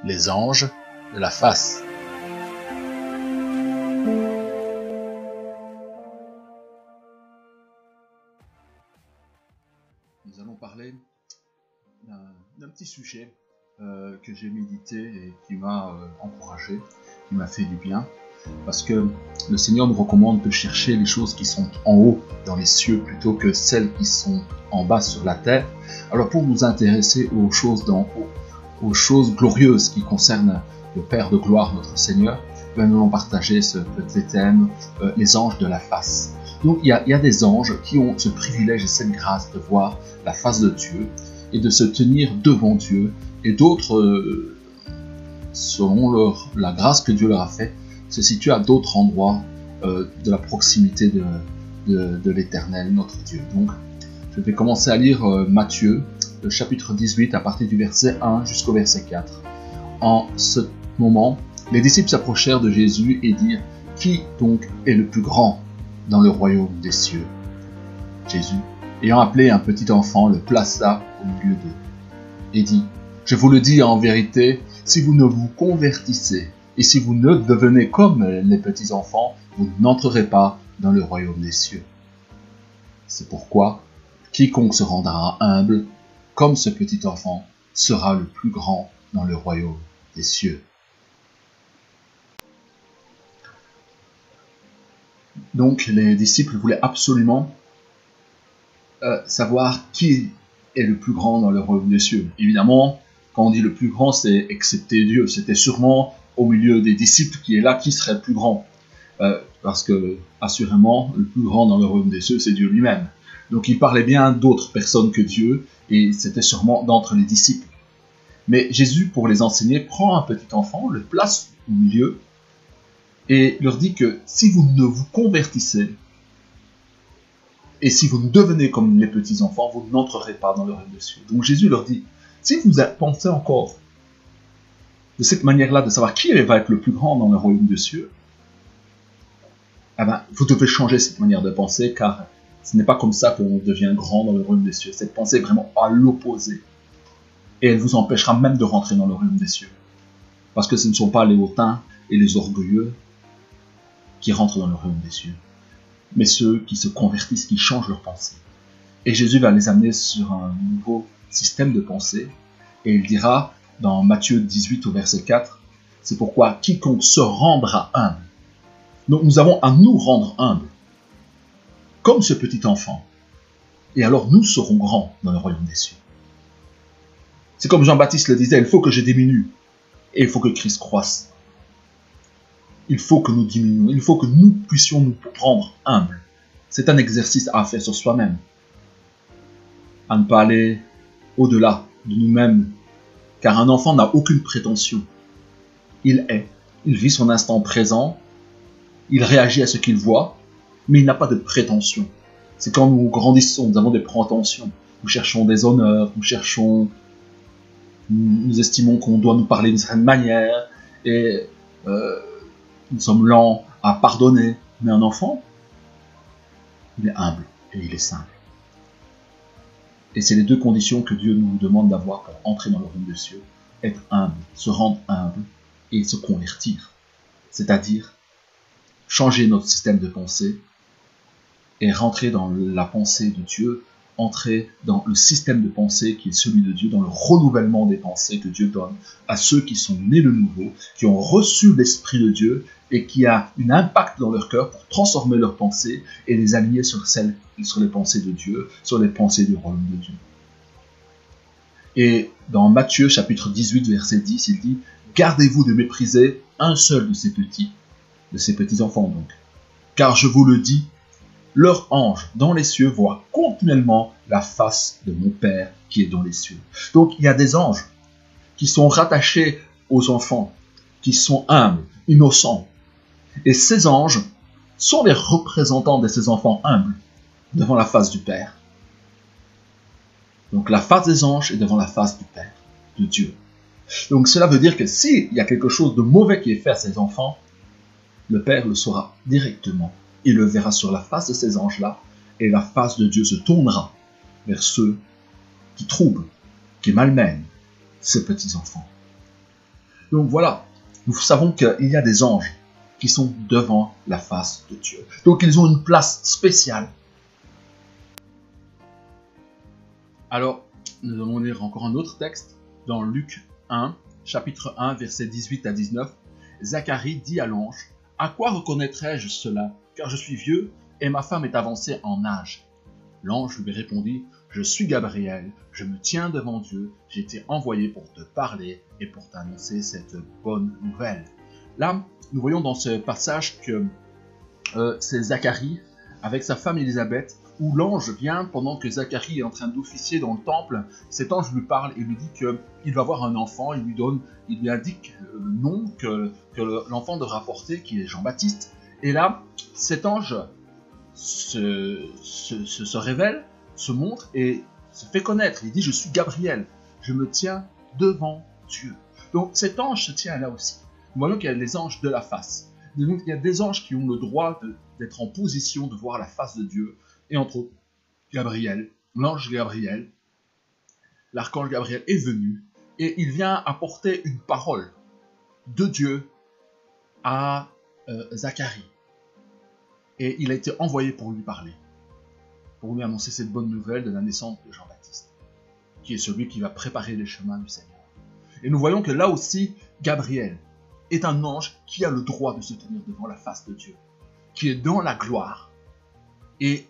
Les anges de la face. Nous allons parler d'un petit sujet que j'ai médité et qui m'a encouragé, qui m'a fait du bien, parce que le Seigneur nous recommande de chercher les choses qui sont en haut dans les cieux plutôt que celles qui sont en bas sur la terre. Alors pour nous intéresser aux choses d'en haut, aux choses glorieuses qui concernent le Père de gloire, notre Seigneur, nous allons partager ce petit thème, les anges de la face. Donc il y a des anges qui ont ce privilège et cette grâce de voir la face de Dieu et de se tenir devant Dieu, et d'autres, selon la grâce que Dieu leur a faite, se situent à d'autres endroits de la proximité de l'Éternel, notre Dieu. Donc je vais commencer à lire Matthieu, le chapitre 18, à partir du verset 1 jusqu'au verset 4. En ce moment, les disciples s'approchèrent de Jésus et dirent : « Qui donc est le plus grand dans le royaume des cieux ? » Jésus, ayant appelé un petit enfant, le plaça au milieu d'eux et dit : « Je vous le dis en vérité, si vous ne vous convertissez et si vous ne devenez comme les petits enfants, vous n'entrerez pas dans le royaume des cieux. C'est pourquoi quiconque se rendra humble comme ce petit enfant sera le plus grand dans le royaume des cieux. » Donc les disciples voulaient absolument savoir qui est le plus grand dans le royaume des cieux. Évidemment, quand on dit le plus grand, c'est excepté Dieu. C'était sûrement au milieu des disciples qui est là, qui serait le plus grand. Parce que, assurément, le plus grand dans le royaume des cieux, c'est Dieu lui-même. Donc il parlait bien d'autres personnes que Dieu, et c'était sûrement d'entre les disciples. Mais Jésus, pour les enseigner, prend un petit enfant, le place au milieu, et leur dit que si vous ne vous convertissez, et si vous ne devenez comme les petits enfants, vous n'entrerez pas dans le royaume des cieux. Donc Jésus leur dit, si vous pensez encore de cette manière-là, de savoir qui va être le plus grand dans le royaume des cieux, eh ben, vous devez changer cette manière de penser, car ce n'est pas comme ça qu'on devient grand dans le royaume des cieux. Cette pensée est vraiment à l'opposé. Et elle vous empêchera même de rentrer dans le royaume des cieux. Parce que ce ne sont pas les hautains et les orgueilleux qui rentrent dans le royaume des cieux, mais ceux qui se convertissent, qui changent leur pensée. Et Jésus va les amener sur un nouveau système de pensée, et il dira dans Matthieu 18 au verset 4, « C'est pourquoi quiconque se rendra humble. » Donc nous avons à nous rendre humbles, comme ce petit enfant, et alors nous serons grands dans le royaume des cieux. C'est comme Jean-Baptiste le disait, il faut que je diminue, et il faut que Christ croisse. Il faut que nous diminuions, il faut que nous puissions nous rendre humbles. C'est un exercice à faire sur soi-même, à ne pas aller au-delà de nous-mêmes, car un enfant n'a aucune prétention. Il vit son instant présent, il réagit à ce qu'il voit, mais il n'a pas de prétention. C'est quand nous grandissons, nous avons des prétentions, nous cherchons des honneurs, nous estimons qu'on doit nous parler d'une certaine manière, et nous sommes lents à pardonner. Mais un enfant, il est humble et il est simple. Et c'est les deux conditions que Dieu nous demande d'avoir pour entrer dans le royaume des cieux. Être humble, se rendre humble et se convertir. C'est-à-dire changer notre système de pensée et rentrer dans la pensée de Dieu, entrer dans le système de pensée qui est celui de Dieu, dans le renouvellement des pensées que Dieu donne à ceux qui sont nés de nouveau, qui ont reçu l'Esprit de Dieu et qui a un impact dans leur cœur pour transformer leurs pensées et les aligner sur les pensées de Dieu, sur les pensées du royaume de Dieu. Et dans Matthieu chapitre 18 verset 10, il dit « Gardez-vous de mépriser un seul de ces petits enfants donc, car je vous le dis, leur ange dans les cieux voit continuellement la face de mon Père qui est dans les cieux. » Donc il y a des anges qui sont rattachés aux enfants, qui sont humbles, innocents. Et ces anges sont les représentants de ces enfants humbles devant la face du Père. Donc la face des anges est devant la face du Père, de Dieu. Donc cela veut dire que s'il y a quelque chose de mauvais qui est fait à ces enfants, le Père le saura directement. Il le verra sur la face de ces anges-là, et la face de Dieu se tournera vers ceux qui troublent, qui malmènent ces petits enfants. Donc voilà, nous savons qu'il y a des anges qui sont devant la face de Dieu. Donc ils ont une place spéciale. Alors, nous allons lire encore un autre texte dans Luc 1, chapitre 1, versets 18 à 19. Zacharie dit à l'ange, « À quoi reconnaîtrai-je cela? Car je suis vieux et ma femme est avancée en âge. » L'ange lui répondit, « Je suis Gabriel, je me tiens devant Dieu, j'ai été envoyé pour te parler et pour t'annoncer cette bonne nouvelle. » Là, nous voyons dans ce passage que c'est Zacharie avec sa femme Élisabeth, où l'ange vient pendant que Zacharie est en train d'officier dans le temple. Cet ange lui parle et lui dit qu'il va avoir un enfant, il lui indique le nom que l'enfant devra porter, qui est Jean-Baptiste. Et là, cet ange se révèle, se montre et se fait connaître. Il dit, je suis Gabriel, je me tiens devant Dieu. Donc cet ange se tient là aussi. Nous voyons qu'il y a les anges de la face. Donc, il y a des anges qui ont le droit d'être en position de voir la face de Dieu. Et entre autres, Gabriel, l'ange Gabriel, l'archange Gabriel est venu et il vient apporter une parole de Dieu à Zacharie. Et il a été envoyé pour lui parler, pour lui annoncer cette bonne nouvelle de la naissance de Jean-Baptiste, qui est celui qui va préparer les chemins du Seigneur. Et nous voyons que là aussi, Gabriel est un ange qui a le droit de se tenir devant la face de Dieu, qui est dans la gloire, et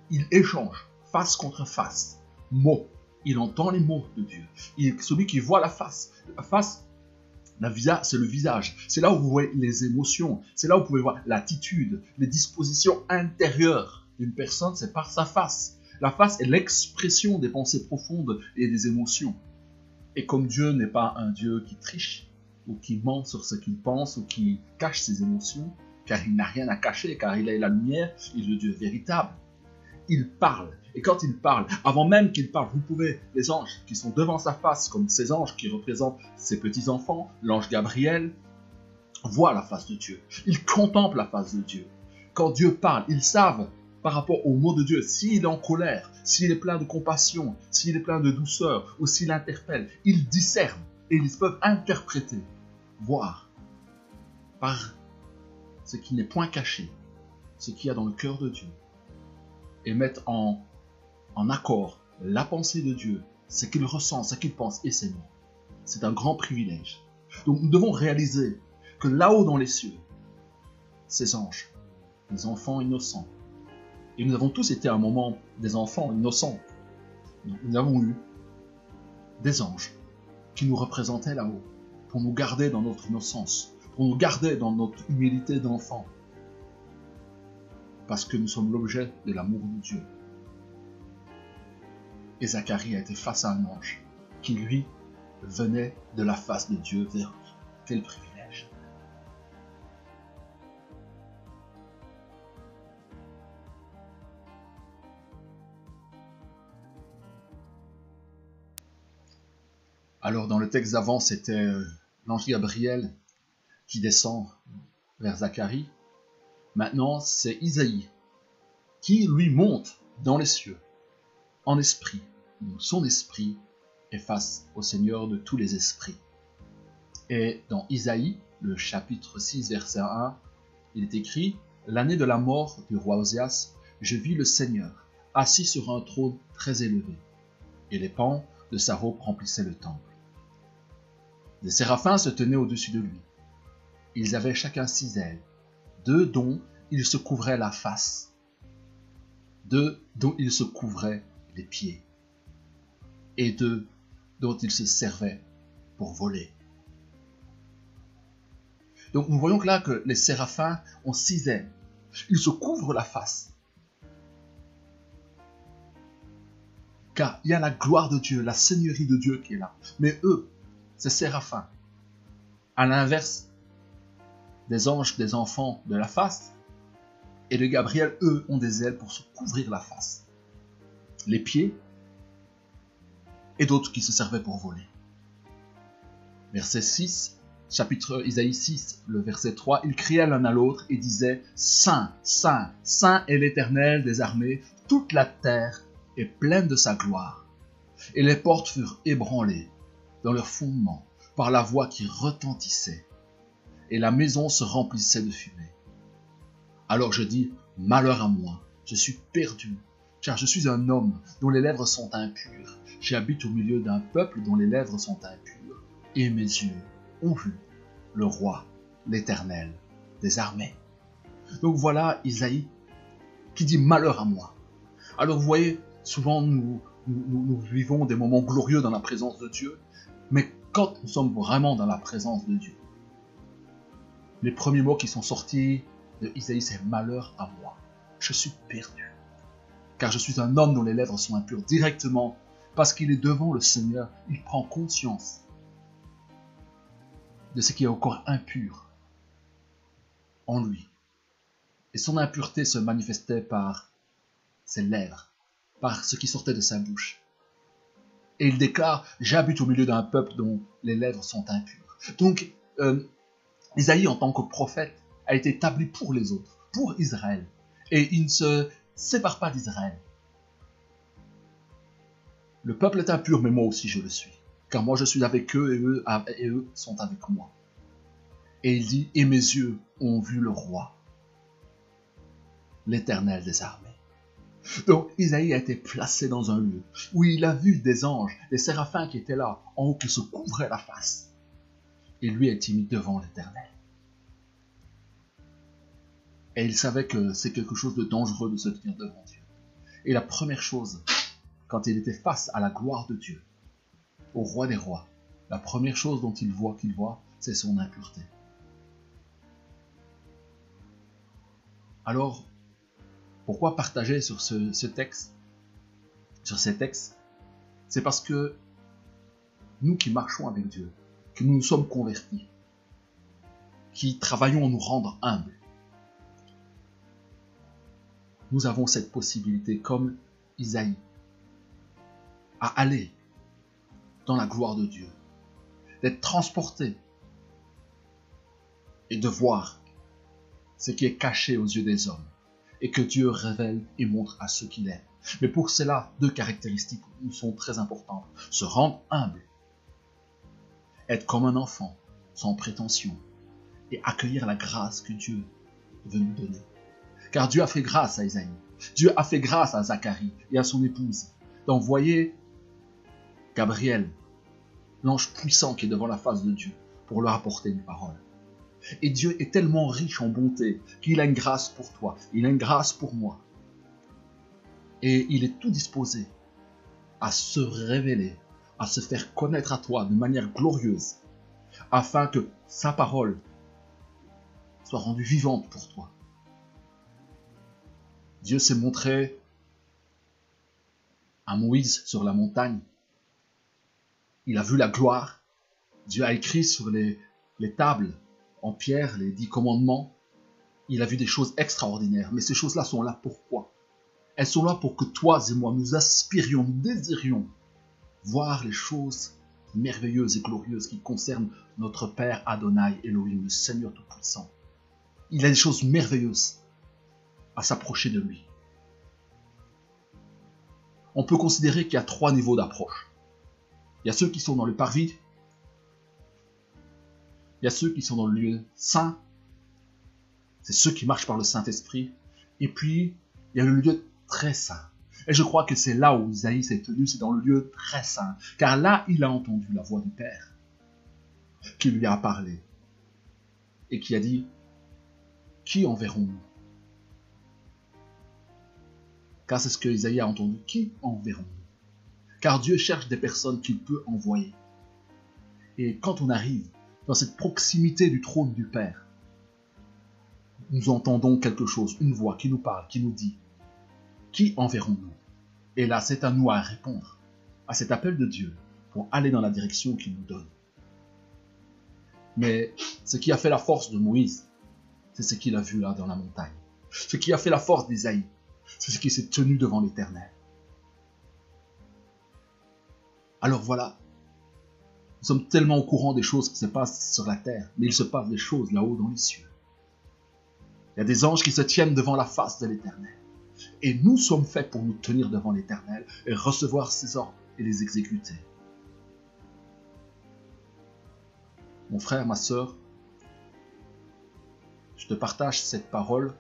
il échange face contre face, mots. Il entend les mots de Dieu. Il est celui qui voit la face. La face, c'est le visage. C'est là où vous voyez les émotions. C'est là où vous pouvez voir l'attitude, les dispositions intérieures d'une personne, c'est par sa face. La face est l'expression des pensées profondes et des émotions. Et comme Dieu n'est pas un Dieu qui triche, ou qui ment sur ce qu'il pense, ou qui cache ses émotions, car il n'a rien à cacher, car il est la lumière, il est le Dieu véritable. Il parle. Et quand il parle, avant même qu'il parle, vous pouvez, les anges qui sont devant sa face, comme ces anges qui représentent ses petits-enfants, l'ange Gabriel, voient la face de Dieu. Ils contemplent la face de Dieu. Quand Dieu parle, ils savent, par rapport aux mots de Dieu, s'il est en colère, s'il est plein de compassion, s'il est plein de douceur, ou s'il interpelle, ils discernent et ils peuvent interpréter, voir, par ce qui n'est point caché, ce qu'il y a dans le cœur de Dieu, et mettre en accord la pensée de Dieu, ce qu'il ressent, ce qu'il pense et ses mots. C'est un grand privilège. Donc nous devons réaliser que là-haut dans les cieux, ces anges, les enfants innocents, et nous avons tous été à un moment des enfants innocents, nous avons eu des anges qui nous représentaient là-haut, pour nous garder dans notre innocence, pour nous garder dans notre humilité d'enfant, parce que nous sommes l'objet de l'amour de Dieu. Et Zacharie a été face à un ange qui, lui, venait de la face de Dieu vers lui. Quel privilège! Alors, dans le texte d'avant, c'était l'ange Gabriel qui descend vers Zacharie. Maintenant, c'est Isaïe qui, lui, monte dans les cieux, en esprit. Son esprit est face au Seigneur de tous les esprits. Et dans Isaïe, le chapitre 6, verset 1, il est écrit « L'année de la mort du roi Osias, je vis le Seigneur, assis sur un trône très élevé, et les pans de sa robe remplissaient le temple. Des séraphins se tenaient au-dessus de lui. Ils avaient chacun 6 ailes, 2 dont ils se couvraient la face, 2 dont ils se couvraient les pieds, et 2 dont ils se servaient pour voler. » Donc nous voyons que là que les séraphins ont 6 ailes. Ils se couvrent la face. Car il y a la gloire de Dieu, la seigneurie de Dieu qui est là. Mais eux, ces séraphins, à l'inverse des anges, des enfants de la face, et de Gabriel, eux, ont des ailes pour se couvrir la face, les pieds, et d'autres qui se servaient pour voler. Verset 6, chapitre Isaïe 6, le verset 3, ils criaient l'un à l'autre et disaient « Saint, Saint, Saint est l'Éternel des armées, toute la terre est pleine de sa gloire. » Et les portes furent ébranlées dans leurs fondements. par la voix qui retentissait, et la maison se remplissait de fumée. Alors je dis, malheur à moi, je suis perdu, car je suis un homme dont les lèvres sont impures. J'habite au milieu d'un peuple dont les lèvres sont impures, et mes yeux ont vu le roi, l'Éternel des armées. Donc voilà Isaïe qui dit malheur à moi. Alors vous voyez, souvent nous vivons des moments glorieux dans la présence de Dieu, mais quand nous sommes vraiment dans la présence de Dieu, les premiers mots qui sont sortis de Isaïe, c'est malheur à moi. Je suis perdu, car je suis un homme dont les lèvres sont impures. Directement, parce qu'il est devant le Seigneur, il prend conscience de ce qui est encore impur en lui. Et son impureté se manifestait par ses lèvres, par ce qui sortait de sa bouche. Et il déclare, j'habite au milieu d'un peuple dont les lèvres sont impures. Donc, Isaïe, en tant que prophète, a été établi pour les autres, pour Israël. Et il ne se sépare pas d'Israël. Le peuple est impur, mais moi aussi je le suis. Car moi je suis avec eux et eux sont avec moi. Et il dit, et mes yeux ont vu le roi, l'Éternel des armées. Donc Isaïe a été placé dans un lieu où il a vu des anges, des séraphins qui étaient là, en haut, qui se couvraient la face. Et lui est mis devant l'Éternel. Et il savait que c'est quelque chose de dangereux de se tenir devant Dieu. Et la première chose, quand il était face à la gloire de Dieu, au roi des rois, la première chose dont qu'il voit, c'est son impureté. Alors, pourquoi partager sur ce texte, sur ces textes? C'est parce que nous qui marchons avec Dieu, que nous nous sommes convertis, qui travaillons à nous rendre humbles, nous avons cette possibilité, comme Isaïe, à aller dans la gloire de Dieu, d'être transportés et de voir ce qui est caché aux yeux des hommes et que Dieu révèle et montre à ceux qu'il aime. Mais pour cela, deux caractéristiques nous sont très importantes. Se rendre humble, être comme un enfant, sans prétention, et accueillir la grâce que Dieu veut nous donner. Car Dieu a fait grâce à Isaïe, Dieu a fait grâce à Zacharie et à son épouse d'envoyer Gabriel, l'ange puissant qui est devant la face de Dieu, pour leur apporter une parole. Et Dieu est tellement riche en bonté qu'il a une grâce pour toi, il a une grâce pour moi. Et il est tout disposé à se révéler, à se faire connaître à toi de manière glorieuse, afin que sa parole soit rendue vivante pour toi. Dieu s'est montré à Moïse sur la montagne. Il a vu la gloire. Dieu a écrit sur les tables en pierre les 10 commandements. Il a vu des choses extraordinaires. Mais ces choses-là sont là pourquoi? Elles sont là pour que toi et moi, nous aspirions, nous désirions voir les choses merveilleuses et glorieuses qui concernent notre Père Adonai Elohim, le Seigneur Tout-Puissant. Il a des choses merveilleuses à s'approcher de lui. On peut considérer qu'il y a 3 niveaux d'approche. Il y a ceux qui sont dans le parvis, il y a ceux qui sont dans le lieu saint, c'est ceux qui marchent par le Saint-Esprit, et puis il y a le lieu très saint. Et je crois que c'est là où Isaïe s'est tenu, c'est dans le lieu très saint, car là il a entendu la voix du Père, qui lui a parlé, et qui a dit, qui enverrons-nous? Car c'est ce que Isaïe a entendu, qui enverrons-nous? Car Dieu cherche des personnes qu'il peut envoyer. Et quand on arrive dans cette proximité du trône du Père, nous entendons quelque chose, une voix qui nous parle, qui nous dit, qui enverrons-nous? Et là, c'est à nous à répondre à cet appel de Dieu pour aller dans la direction qu'il nous donne. Mais ce qui a fait la force de Moïse, c'est ce qu'il a vu là dans la montagne. Ce qui a fait la force d'Isaïe, c'est ce qui s'est tenu devant l'Éternel. Alors voilà, nous sommes tellement au courant des choses qui se passent sur la terre, mais il se passe des choses là-haut dans les cieux. Il y a des anges qui se tiennent devant la face de l'Éternel. Et nous sommes faits pour nous tenir devant l'Éternel et recevoir ses ordres et les exécuter. Mon frère, ma sœur, je te partage cette parole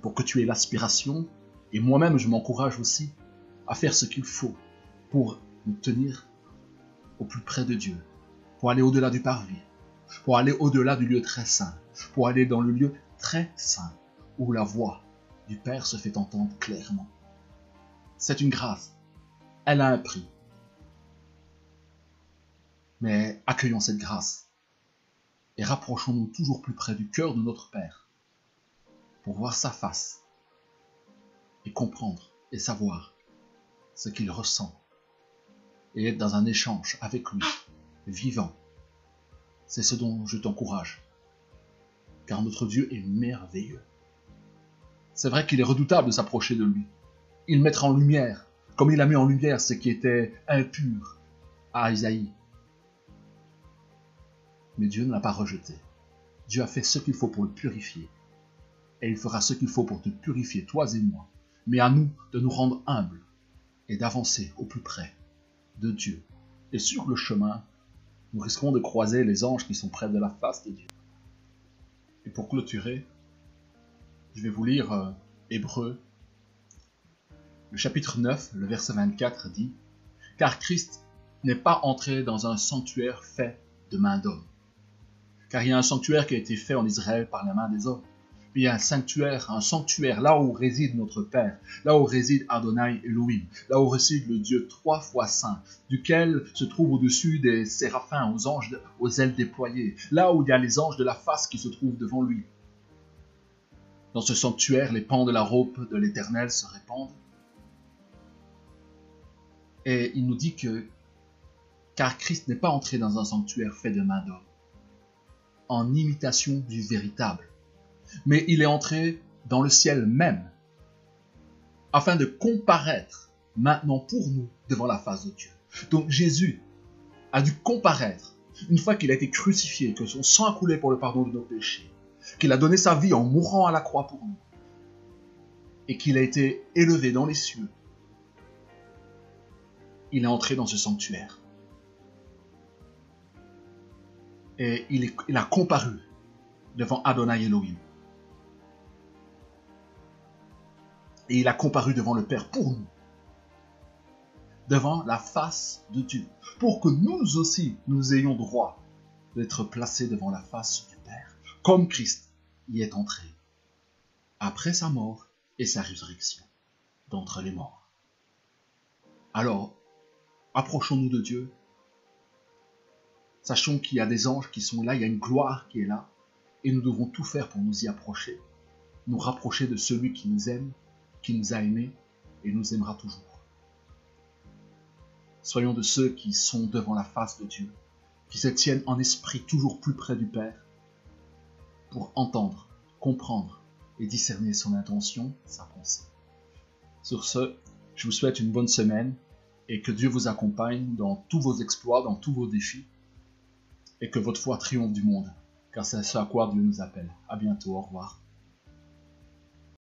pour que tu aies l'aspiration, et moi-même je m'encourage aussi à faire ce qu'il faut pour nous tenir au plus près de Dieu, pour aller au-delà du parvis, pour aller au-delà du lieu très saint, pour aller dans le lieu très saint, où la voix du Père se fait entendre clairement. C'est une grâce, elle a un prix. Mais accueillons cette grâce et rapprochons-nous toujours plus près du cœur de notre Père pour voir sa face et comprendre et savoir ce qu'il ressent et être dans un échange avec lui, vivant. C'est ce dont je t'encourage, car notre Dieu est merveilleux. C'est vrai qu'il est redoutable de s'approcher de lui. Il mettra en lumière, comme il a mis en lumière ce qui était impur à Isaïe. Mais Dieu ne l'a pas rejeté. Dieu a fait ce qu'il faut pour le purifier. Et il fera ce qu'il faut pour te purifier, toi et moi. Mais à nous de nous rendre humbles et d'avancer au plus près de Dieu. Et sur le chemin, nous risquons de croiser les anges qui sont près de la face de Dieu. Et pour clôturer, je vais vous lire Hébreux. Le chapitre 9, le verset 24 dit « Car Christ n'est pas entré dans un sanctuaire fait de main d'homme. Car il y a un sanctuaire qui a été fait en Israël par la main des hommes. Il y a un sanctuaire là où réside notre Père, là où réside Adonai Elohim, là où réside le Dieu 3 fois saint, duquel se trouve au-dessus des séraphins, aux anges, aux ailes déployées, là où il y a les anges de la face qui se trouvent devant lui. Dans ce sanctuaire, les pans de la robe de l'Éternel se répandent. Et il nous dit que, car Christ n'est pas entré dans un sanctuaire fait de main d'homme, en imitation du véritable, mais il est entré dans le ciel même, afin de comparaître maintenant pour nous devant la face de Dieu. Donc Jésus a dû comparaître, une fois qu'il a été crucifié, que son sang a coulé pour le pardon de nos péchés, qu'il a donné sa vie en mourant à la croix pour nous, et qu'il a été élevé dans les cieux. Il est entré dans ce sanctuaire. Et il a comparu devant Adonai Elohim. Et il a comparu devant le Père pour nous, devant la face de Dieu, pour que nous aussi, nous ayons droit d'être placés devant la face du Père, comme Christ y est entré, après sa mort et sa résurrection d'entre les morts. Alors, approchons-nous de Dieu, sachons qu'il y a des anges qui sont là, il y a une gloire qui est là, et nous devons tout faire pour nous y approcher, nous rapprocher de celui qui nous aime, qui nous a aimés et nous aimera toujours. Soyons de ceux qui sont devant la face de Dieu, qui se tiennent en esprit toujours plus près du Père, pour entendre, comprendre et discerner son intention, sa pensée. Sur ce, je vous souhaite une bonne semaine et que Dieu vous accompagne dans tous vos exploits, dans tous vos défis, et que votre foi triomphe du monde, car c'est ce à quoi Dieu nous appelle. À bientôt, au revoir.